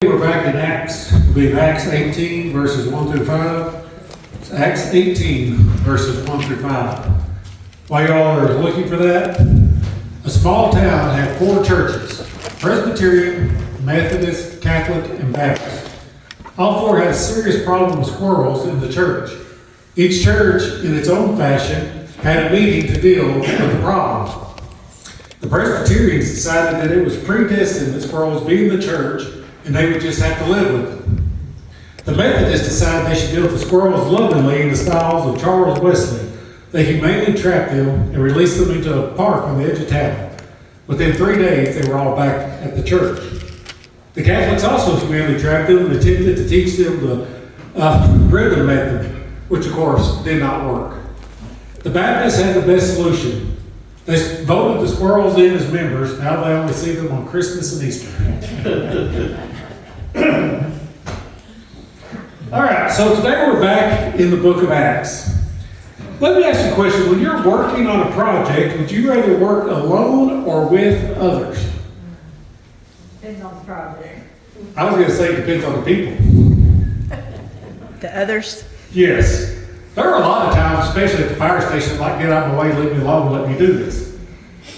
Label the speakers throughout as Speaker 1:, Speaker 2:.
Speaker 1: We're back in Acts. We'll be in Acts 18, verses 1 through 5. It's Acts 18, verses 1 through 5. While y'all are looking for that, a small town had 4 churches: Presbyterian, Methodist, Catholic, and Baptist. All 4 had a serious problem with squirrels in the church. Each church, in its own fashion, had a meeting to deal with the problem. The Presbyterians decided that it was predestined that squirrels be in the church and they would just have to live with them. The Methodists decided they should deal with the squirrels lovingly in the styles of Charles Wesley. They humanely trapped them and released them into a park on the edge of town. Within 3 days, they were all back at the church. The Catholics also humanely trapped them and attempted to teach them the rhythm method, which of course did not work. The Baptists had the best solution. They voted the squirrels in as members. Now they only see them on Christmas and Easter. All right, so today we're back in the book of Acts. Let me ask you a question. When you're working on a project, would you rather work alone or with others?
Speaker 2: Depends on the project.
Speaker 1: I was going to say it depends on the people.
Speaker 3: The others?
Speaker 1: Yes. There are a lot of times, especially at the fire station, like, get out of my way, leave me alone, let me do this.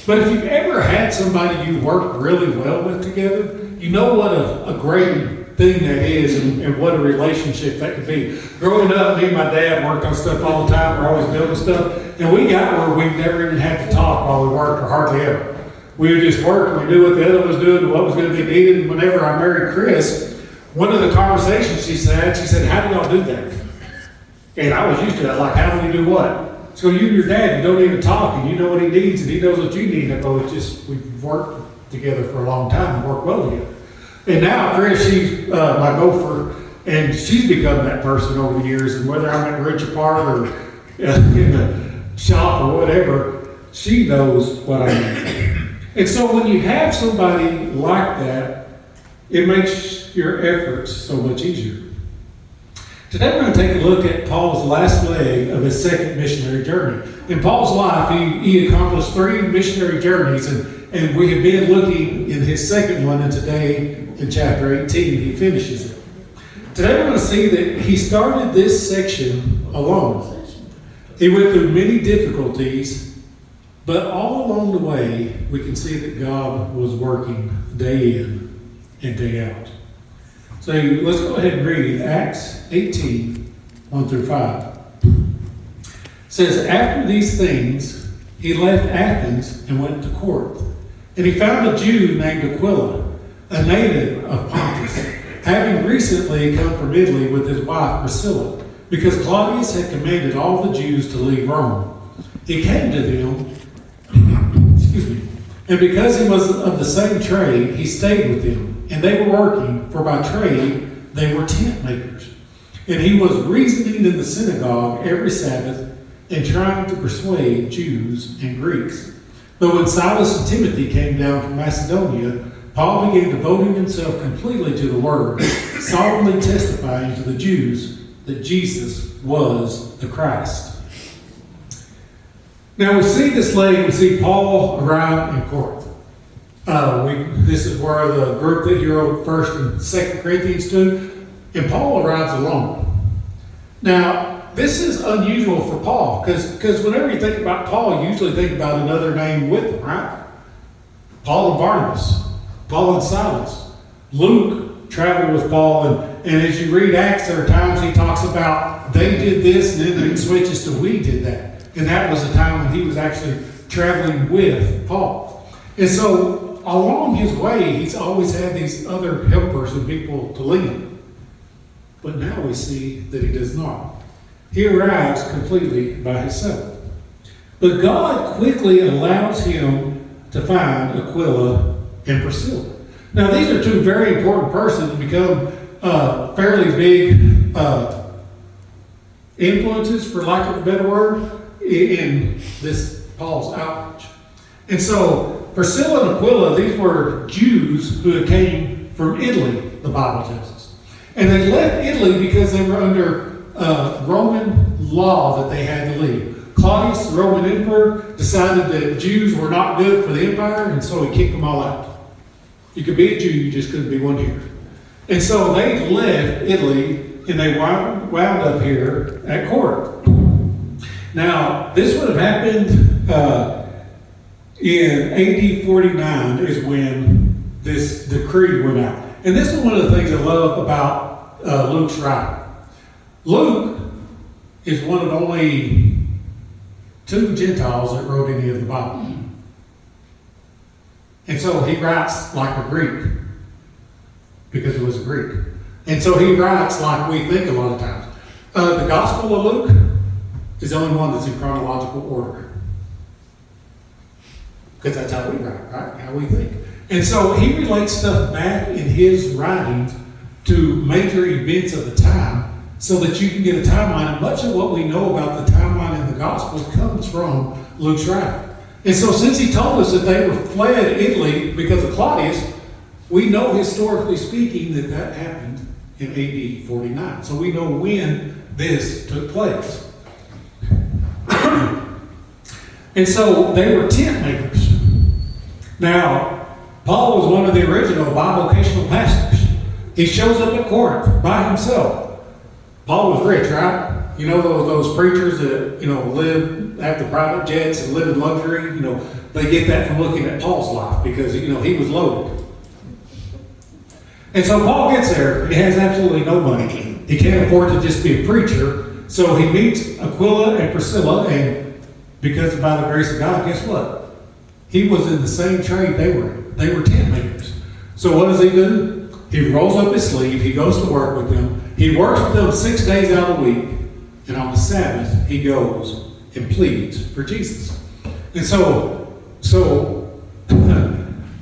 Speaker 1: But if you've ever had somebody you work really well with together, you know what a great thing that is and what a relationship that could be. Growing up, me and my dad worked on stuff all the time. We're always building stuff. And we got where we never even had to talk while we worked, or hardly ever. We would just work, and we knew what the other was doing and what was going to be needed. And whenever I married Chris, one of the conversations she said, how do y'all do that? And I was used to that, like, how do we do what? So you and your dad, you don't even talk, and you know what he needs, and he knows what you need. Oh, it's just, we've worked together for a long time and worked well together. And now Chris, she's my gopher, and she's become that person over the years. And whether I'm at Ridge Park or in the shop or whatever, she knows what I need. And so when you have somebody like that, it makes your efforts so much easier. Today we're going to take a look at Paul's last leg of his second missionary journey. In Paul's life, he accomplished 3 missionary journeys, and we have been looking in his second one, and today in chapter 18 he finishes it. Today we're going to see that he started this section alone. He went through many difficulties, but all along the way we can see that God was working day in and day out. So let's go ahead and read Acts 18, 1 through 5. It says, after these things, he left Athens and went to Corinth. And he found a Jew named Aquila, a native of Pontus, having recently come from Italy with his wife Priscilla, because Claudius had commanded all the Jews to leave Rome. He came to them, and because he was of the same trade, he stayed with them. And they were working, for by trade they were tent makers. And he was reasoning in the synagogue every Sabbath and trying to persuade Jews and Greeks. But when Silas and Timothy came down from Macedonia, Paul began devoting himself completely to the word, solemnly testifying to the Jews that Jesus was the Christ. Now we see this leg, we see Paul arrive in Corinth. This is where the group that he wrote 1st and 2nd Corinthians to, and Paul arrives alone. Now, this is unusual for Paul, because whenever you think about Paul, you usually think about another name with him, right? Paul and Barnabas, Paul and Silas. Luke traveled with Paul, and as you read Acts, there are times he talks about they did this, and then it switches to we did that. And that was the time when he was actually traveling with Paul. And so, along his way, he's always had these other helpers and people to lead him. But now we see that he does not. He arrives completely by himself. But God quickly allows him to find Aquila and Priscilla. Now, these are 2 very important persons to become fairly big influences, for lack of a better word, in this Paul's outreach. And so, Priscilla and Aquila, these were Jews who had came from Italy, the Bible tells us. And they left Italy because they were under Roman law that they had to leave. Claudius, the Roman emperor, decided that Jews were not good for the empire, and so he kicked them all out. You could be a Jew, you just couldn't be one here. And so they left Italy and they wound up here at Corinth. Now, this would have happened in AD 49 is when this decree went out. And this is one of the things I love about Luke's writing. Luke is one of only 2 Gentiles that wrote any of the Bible. And so he writes like a Greek because he was a Greek. And so he writes like we think a lot of times. The Gospel of Luke is the only one that's in chronological order. Because that's how we write, right? How we think. And so he relates stuff back in his writings to major events of the time so that you can get a timeline. And much of what we know about the timeline in the Gospels comes from Luke's writing. And so since he told us that they were fled Italy because of Claudius, we know historically speaking that that happened in AD 49. So we know when this took place. And so they were tent makers. Now, Paul was one of the original bivocational pastors. He shows up at Corinth by himself. Paul was rich, right? You know those preachers that, have the private jets and live in luxury? They get that from looking at Paul's life because, he was loaded. And so Paul gets there and he has absolutely no money. He can't afford to just be a preacher. So he meets Aquila and Priscilla, and because by the grace of God, guess what? He was in the same trade they were in. They were tent makers. So what does he do? He rolls up his sleeve. He goes to work with them. He works with them 6 days out of the week. And on the Sabbath, he goes and pleads for Jesus. And so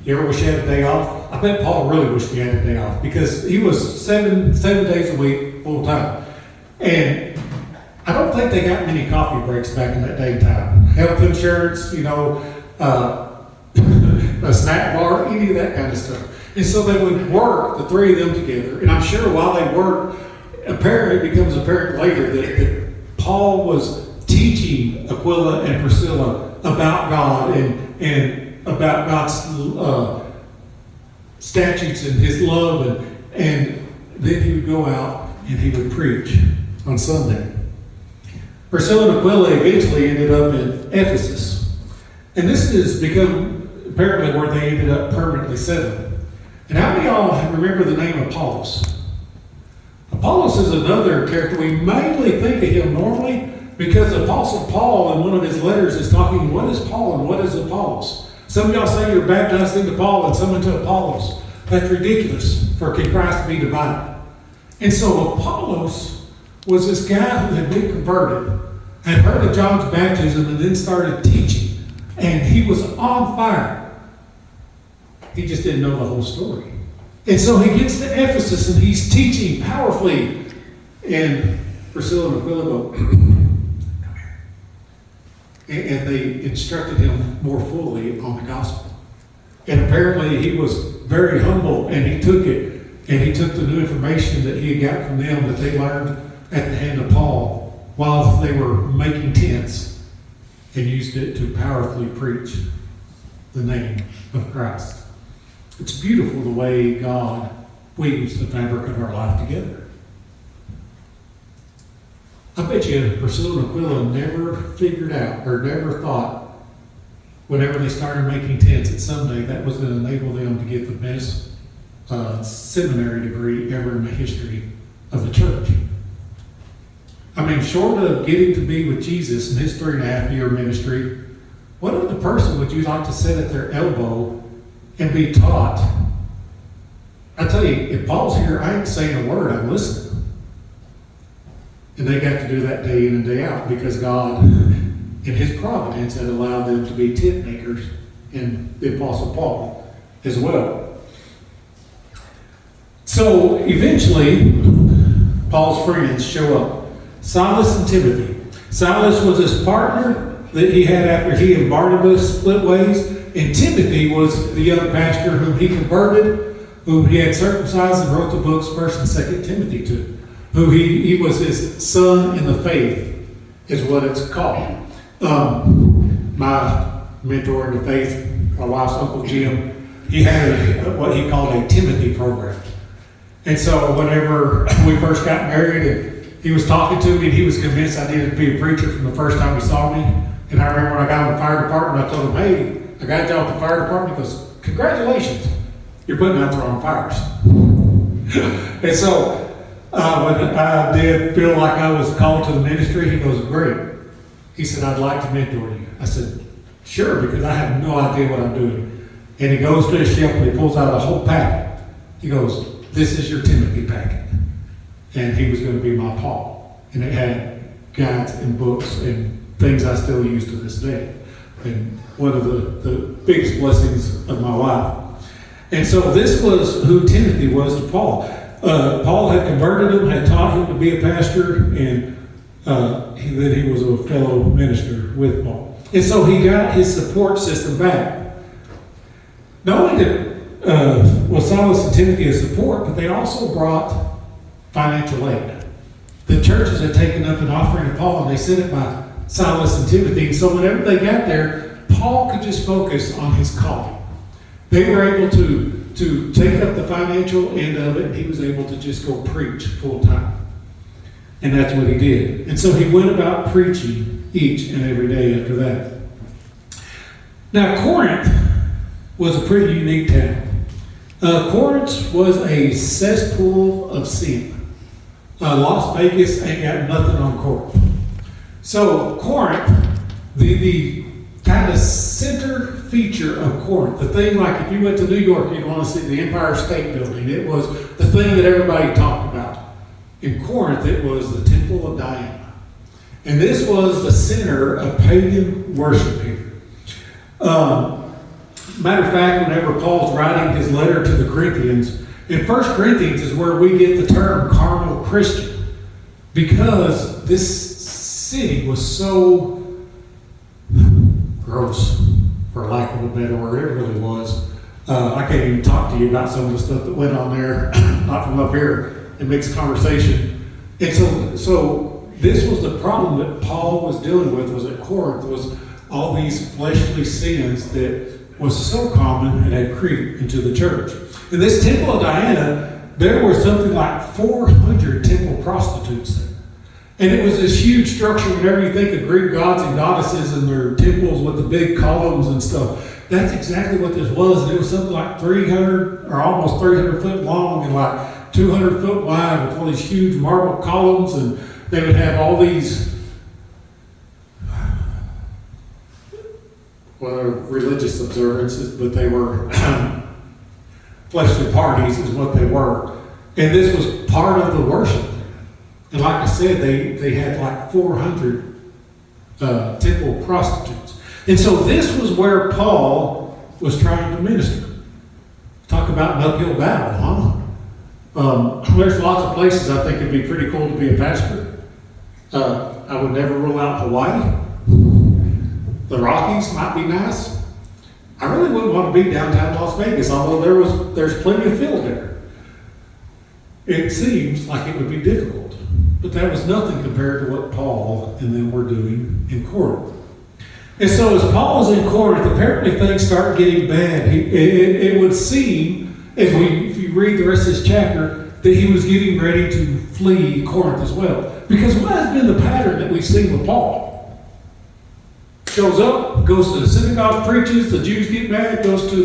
Speaker 1: you ever wish you had a day off? I bet Paul really wished he had a day off because he was seven days a week full time. And I don't think they got many coffee breaks back in that day and time. Health insurance, a snack bar, any of that kind of stuff. And so they would work, the 3 of them together. And I'm sure while they worked, it becomes apparent later that Paul was teaching Aquila and Priscilla about God and about God's statutes and his love. And then he would go out and he would preach on Sunday. Priscilla and Aquila eventually ended up in Ephesus. And this has become apparently where they ended up permanently settled. And how many of y'all remember the name Apollos? Apollos is another character. We mainly think of him normally because the Apostle Paul in one of his letters is talking, what is Paul and what is Apollos? Some of y'all say you're baptized into Paul and some into Apollos. That's ridiculous for Christ to be divided. And so Apollos was this guy who had been converted, had heard of John's baptism, and then started teaching. And he was on fire. He just didn't know the whole story. And so he gets to Ephesus and he's teaching powerfully. And Priscilla and Aquila go, come here. And they instructed him more fully on the gospel. And apparently he was very humble and he took it. And he took the new information that he had got from them that they learned at the hand of Paul while they were making tents and used it to powerfully preach the name of Christ. It's beautiful the way God weaves the fabric of our life together. I bet you Priscilla and Aquila never figured out or never thought whenever they started making tents that someday that was going to enable them to get the best seminary degree ever in the history of the church. I mean, short of getting to be with Jesus in his 3.5-year ministry, what other person would you like to sit at their elbow and be taught? I tell you, if Paul's here, I ain't saying a word, I'm listening. And they got to do that day in and day out because God, in his providence, had allowed them to be tent makers in the Apostle Paul as well. So eventually, Paul's friends show up. Silas and Timothy. Silas was his partner that he had after he and Barnabas split ways. And Timothy was the young pastor whom he converted, whom he had circumcised and wrote the books 1st and 2nd Timothy to. Who he was his son in the faith, is what it's called. My mentor in the faith, my wife's Uncle Jim, he had what he called a Timothy program. And so whenever we first got married and he was talking to me and he was convinced I needed to be a preacher from the first time he saw me. And I remember when I got in the fire department, I told him, hey, I got a job at the fire department. He goes, congratulations, you're putting out the wrong fires. And so when I did feel like I was called to the ministry, he goes, great. He said, I'd like to mentor you. I said, sure, because I have no idea what I'm doing. And he goes to his shelf and he pulls out a whole packet. He goes, this is your Timothy packet. And he was going to be my Paul. And it had guides and books and things I still use to this day. And one of the biggest blessings of my life. And so this was who Timothy was to Paul. Paul had converted him, had taught him to be a pastor, and then he was a fellow minister with Paul. And so he got his support system back. Not only did was Silas and Timothy a support, but they also brought financial aid. The churches had taken up an offering to Paul, and they sent it by Silas and Timothy. And so whenever they got there, Paul could just focus on his calling. They were able to take up the financial end of it, and he was able to just go preach full time. And that's what he did. And so he went about preaching each and every day after that. Now, Corinth was a pretty unique town. Corinth was a cesspool of sin. Las Vegas ain't got nothing on Corinth. So Corinth, the kind of center feature of Corinth, the thing like if you went to New York, you'd want to see the Empire State Building. It was the thing that everybody talked about. In Corinth, it was the Temple of Diana. And this was the center of pagan worship here. Matter of fact, whenever Paul's writing his letter to the Corinthians, in 1 Corinthians is where we get the term carnal Christian, because this city was so gross, for lack of a better word. It really was. I can't even talk to you about some of the stuff that went on there, not from up here, in mixed conversation. And so this was the problem that Paul was dealing with, was at Corinth, was all these fleshly sins that was so common and had creeped into the church. In this Temple of Diana, there were something like 400 temple prostitutes there. And it was this huge structure. Whenever you think of Greek gods and goddesses and their temples with the big columns and stuff, that's exactly what this was. And it was something like 300 or almost 300 foot long and like 200 foot wide with all these huge marble columns. And they would have all these religious observances, but they were fleshly parties is what they were. And this was part of the worship. And like I said, they had like 400 temple prostitutes. And so this was where Paul was trying to minister. Talk about an uphill battle, huh? There's lots of places I think it'd be pretty cool to be a pastor. I would never rule out Hawaii. The Rockies might be nice. I really wouldn't want to be downtown Las Vegas, although there's plenty of field there. It seems like it would be difficult, but that was nothing compared to what Paul and them were doing in Corinth. And so as Paul was in Corinth, apparently things start getting bad. It would seem, if you read the rest of this chapter, that he was getting ready to flee Corinth as well. Because what has been the pattern that we've seen with Paul? Shows up, goes to the synagogue, preaches, the Jews get mad, goes to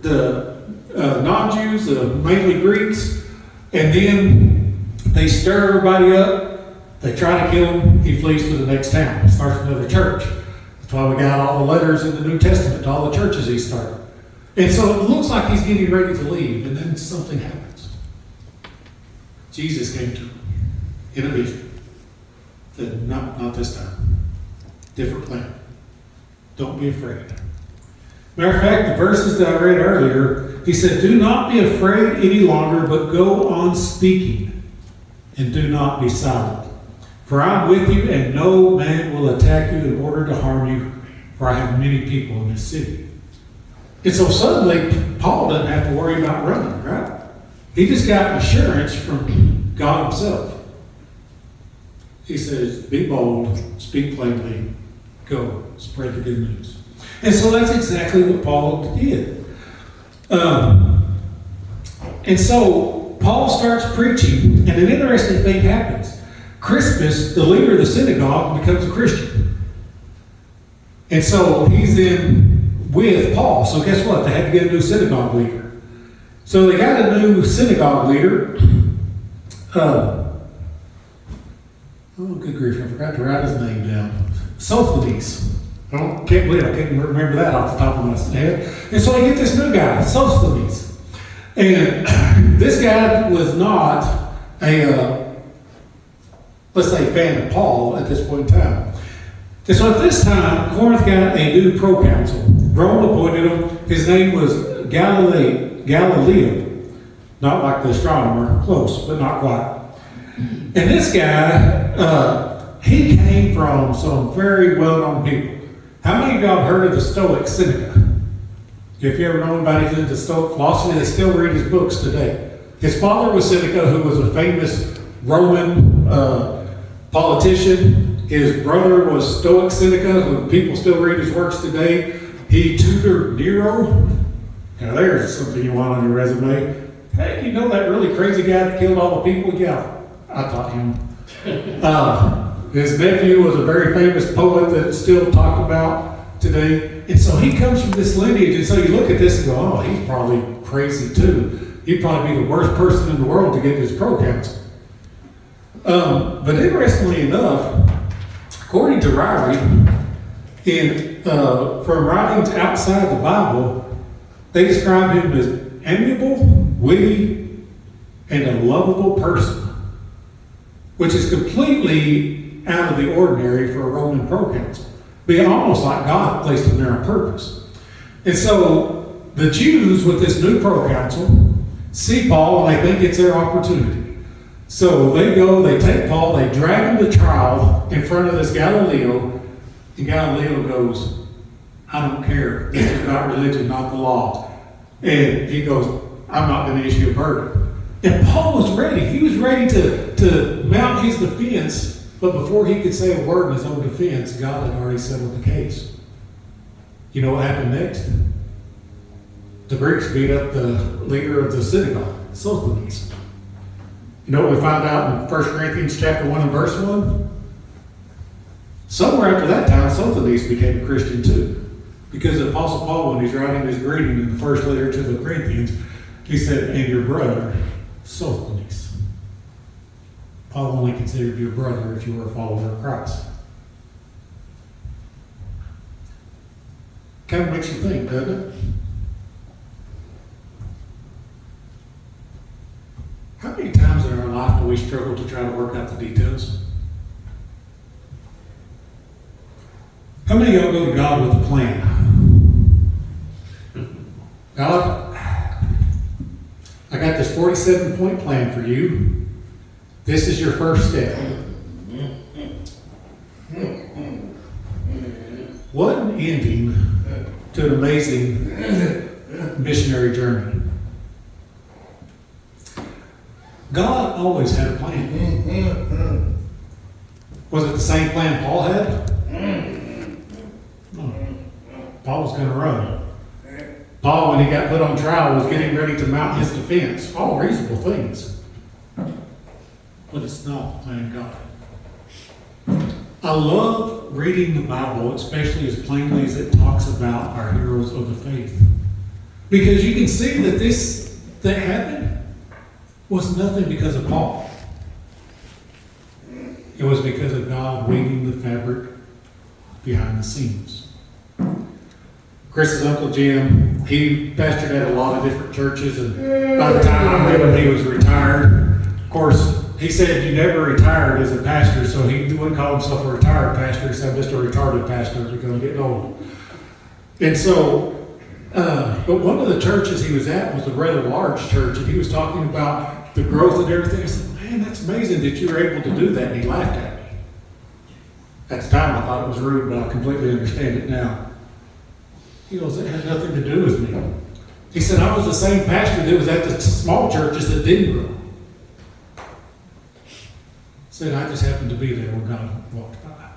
Speaker 1: the non-Jews, mainly Greeks, and then they stir everybody up, they try to kill him, he flees to the next town, he starts another church. That's why we got all the letters in the New Testament to all the churches he started. And so it looks like he's getting ready to leave, and then something happens. Jesus came to him in a vision. Said, not this time. Different plan. Don't be afraid. Matter of fact, the verses that I read earlier, he said, do not be afraid any longer, but go on speaking, and do not be silent. For I am with you, and no man will attack you in order to harm you, for I have many people in this city. And so suddenly, Paul doesn't have to worry about running, right? He just got assurance from God himself. He says, be bold, speak plainly, go, spread the good news. And so that's exactly what Paul did. And so Paul starts preaching, and an interesting thing happens. Crispus, the leader of the synagogue, becomes a Christian. And so he's in with Paul. So guess what? They had to get a new synagogue leader. So they got a new synagogue leader. Oh, good grief, I forgot to write his name down. Sosthenes. Can't believe I can't remember that off the top of my head. And so I get this new guy, Sosthenes. And this guy was not a, let's say, fan of Paul at this point in time. And so at this time, Corinth got a new proconsul. Rome appointed him. His name was Galileo. Not like the astronomer, close, but not quite. And this guy, he came from some very well-known people. How many of y'all have heard of the Stoic Seneca? If you ever know anybody who's into Stoic philosophy, they still read his books today. His father was Seneca, who was a famous Roman politician. His brother was Stoic Seneca, who people still read his works today. He tutored Nero. Now there's something you want on your resume. Hey, you know that really crazy guy that killed all the people? Yeah, I taught him. His nephew was a very famous poet that's still talked about today. And so he comes from this lineage. And so you look at this and go, oh, he's probably crazy too. He'd probably be the worst person in the world to get this proconsul. But interestingly enough, according to Ryrie, from writings outside the Bible, they describe him as amiable, witty, and a lovable person, which is completely out of the ordinary for a Roman proconsul. Be almost like God placed him there on purpose. And so the Jews with this new proconsul see Paul and they think it's their opportunity. So they go, they take Paul, they drag him to trial in front of this Galileo, and Galileo goes, I don't care. This is about religion, not the law. And he goes, I'm not going to issue a verdict. And Paul was ready. He was ready to mount his defense, but before he could say a word in his own defense, God had already settled the case. You know what happened next? The Greeks beat up the leader of the synagogue, Sosthenes. You know what we find out in 1 Corinthians chapter 1 and verse 1? Somewhere after that time, Sosthenes became a Christian too. Because the Apostle Paul, when he's writing his greeting in the first letter to the Corinthians, he said, and your brother, Sosthenes. Paul only considered you a brother if you were a follower of Christ. Kind of makes you think, doesn't it? How many times in our life do we struggle to try to work out the details? How many of y'all go to God with a plan? God, I got this 47-point plan for you. This is your first step. What an ending to an amazing missionary journey. God always had a plan. Was it the same plan Paul had? No. Paul was going to run. Paul, when he got put on trial, was getting ready to mount his defense. All reasonable things. But it's not the plan of God. I love reading the Bible, especially as plainly as it talks about our heroes of the faith. Because you can see that this that happened was nothing because of Paul. It was because of God weaving the fabric behind the scenes. Chris's Uncle Jim, he pastored at a lot of different churches, and by the time I met him, he was retired. Of course, he said you never retired as a pastor, so he wouldn't call himself a retired pastor. He said, I'm just a retarded pastor because I'm getting old. And so, but one of the churches he was at was a rather large church, and he was talking about the growth and everything. I said, man, that's amazing that you were able to do that. And he laughed at me. At the time, I thought it was rude, but I completely understand it now. He goes, it had nothing to do with me. He said, I was the same pastor that was at the small churches that didn't grow. Said, I just happened to be there when God walked by.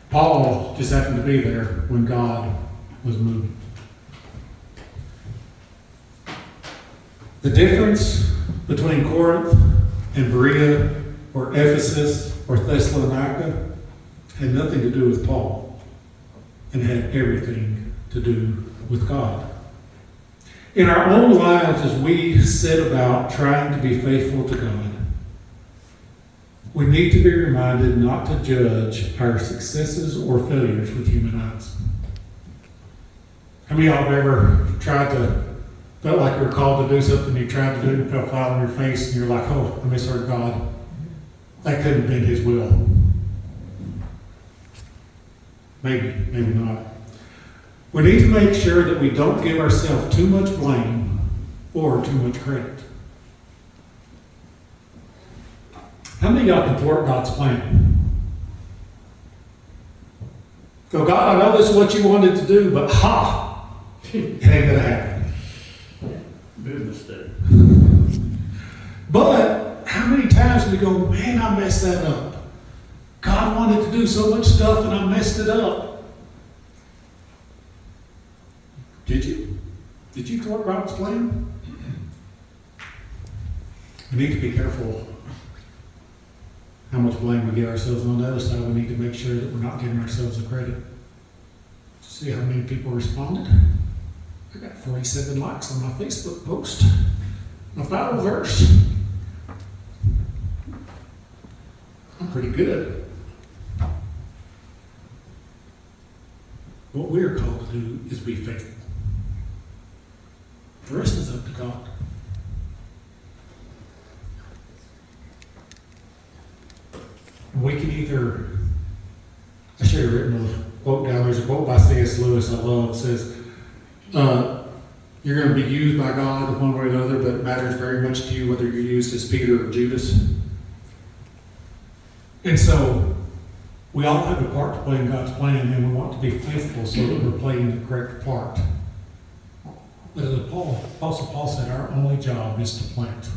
Speaker 1: Paul just happened to be there when God was moving. The difference between Corinth and Berea or Ephesus or Thessalonica had nothing to do with Paul and had everything to do with God. In our own lives, as we set about trying to be faithful to God, we need to be reminded not to judge our successes or failures with human eyes. How many of y'all have ever felt like you were called to do something, you tried to do it and fell flat on your face, and you're like, oh, I misheard God. That couldn't have been His will. Maybe, maybe not. We need to make sure that we don't give ourselves too much blame or too much credit. How many of y'all can thwart God's plan? Go, God, I know this is what you wanted to do, but it ain't gonna happen.
Speaker 4: Big mistake.
Speaker 1: But how many times do we go, man, I messed that up. God wanted to do so much stuff and I messed it up. Did you? Did you thwart God's plan? We need to be careful how much blame we give ourselves. On the other side, we need to make sure that we're not giving ourselves the credit. See how many people responded? I got 47 likes on my Facebook post. My Bible verse. I'm pretty good. What we're called to do is be faithful. The rest is up to God. We can either, I should have written a quote down. There's a quote by C.S. Lewis I love. It says, you're going to be used by God one way or another, but it matters very much to you whether you're used as Peter or Judas. And so, we all have a part to play in God's plan, and we want to be faithful so that we're playing the correct part. But as Apostle Paul said, our only job is to plant.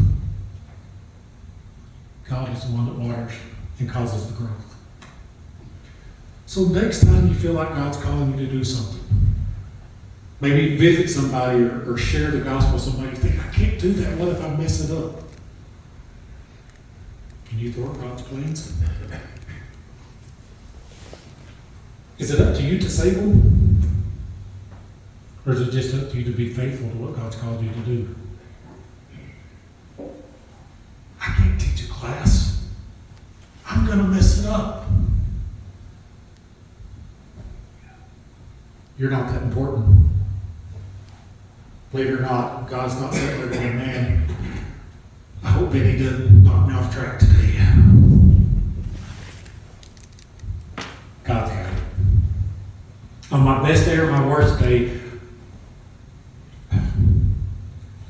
Speaker 1: God is the one that waters and causes the growth. So next time you feel like God's calling you to do something, maybe visit somebody or share the gospel with somebody, you think, I can't do that. What if I mess it up? Can you thwart God's plans? Is it up to you to save them? Or is it just up to you to be faithful to what God's called you to do? I can't teach a class. I'm going to mess it up. You're not that important. Believe it or not, God's not sitting there going, man, I hope Benny doesn't knock me off track today. God's got it. On my best day or my worst day,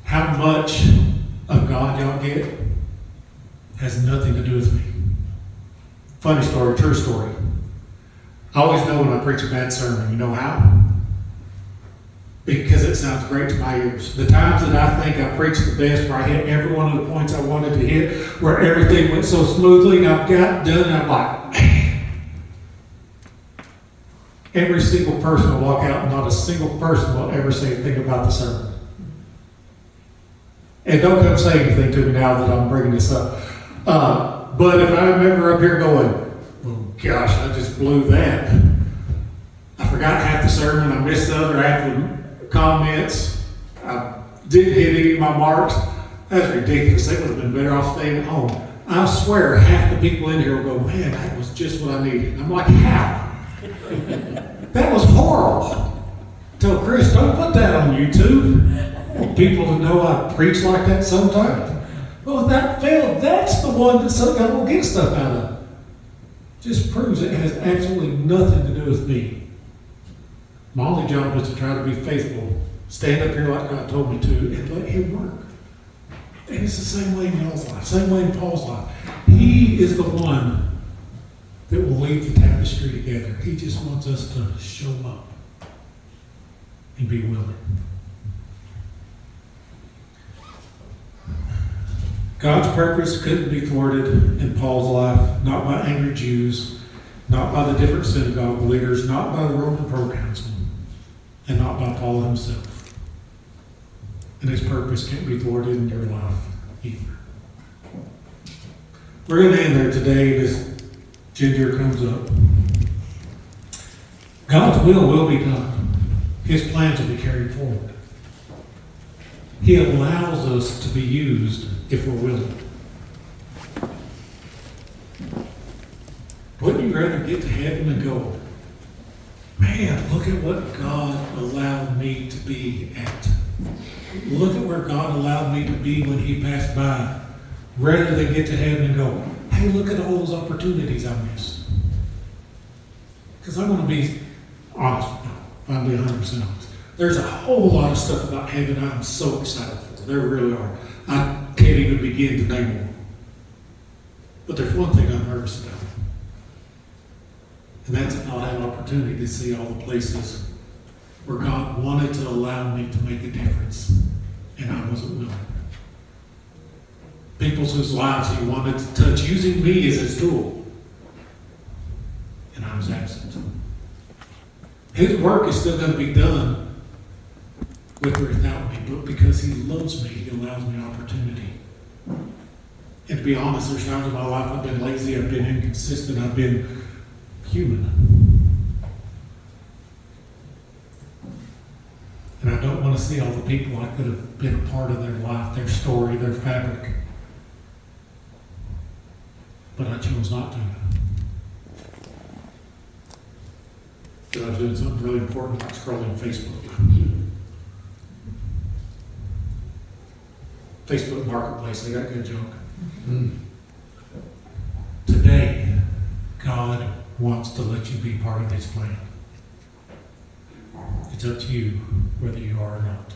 Speaker 1: how much of God y'all get has nothing to do with me. Funny story, true story. I always know when I preach a bad sermon. You know how? Because it sounds great to my ears. The times that I think I preached the best, where I hit every one of the points I wanted to hit, where everything went so smoothly, and I've got done, and I'm like, man. Every single person will walk out, and not a single person will ever say anything about the sermon. And don't come say anything to me now that I'm bringing this up. But if I'm ever up here going, oh gosh, I just blew that. I forgot half the sermon. I missed the other half of the comments. I didn't hit any of my marks. That's ridiculous. They would have been better off staying at home. I swear half the people in here will go, man, that was just what I needed. And I'm like, how? That was horrible. Tell Chris, don't put that on YouTube. I want people to know I preach like that sometimes. Well, if that failed, that's the one that some guy will get stuff out of. Just proves it has absolutely nothing to do with me. My only job is to try to be faithful, stand up here like God told me to, and let Him work. And it's the same way in y'all's life, same way in Paul's life. He is the one that will weave the tapestry together. He just wants us to show up and be willing. God's purpose couldn't be thwarted in Paul's life, not by angry Jews, not by the different synagogue leaders, not by the Roman proconsul, and not by Paul himself. And his purpose can't be thwarted in your life either. We're going to end there today as Ginger comes up. God's will be done. His plans will be carried forward. He allows us to be used if we're willing. Wouldn't you rather get to heaven and go, man, look at what God allowed me to be at. Look at where God allowed me to be when he passed by, rather than get to heaven and go, hey, look at all those opportunities I missed. Because I want to be honest, I'll be 100% honest. There's a whole lot of stuff about heaven I'm so excited for. There really are. I can't even begin to name them. But there's one thing I'm nervous about. And that's if I'll have an opportunity to see all the places where God wanted to allow me to make a difference, and I wasn't willing. People whose lives he wanted to touch using me as his tool, and I was absent. His work is still going to be done with or without me, but because he loves me, he allows me opportunity. And to be honest, there's times in my life I've been lazy, I've been inconsistent, I've been human. And I don't want to see all the people I could have been a part of their life, their story, their fabric. But I chose not to. Because I was doing something really important like scrolling Facebook. Facebook Marketplace, they got good junk. Today, God wants to let you be part of his plan. It's up to you whether you are or not.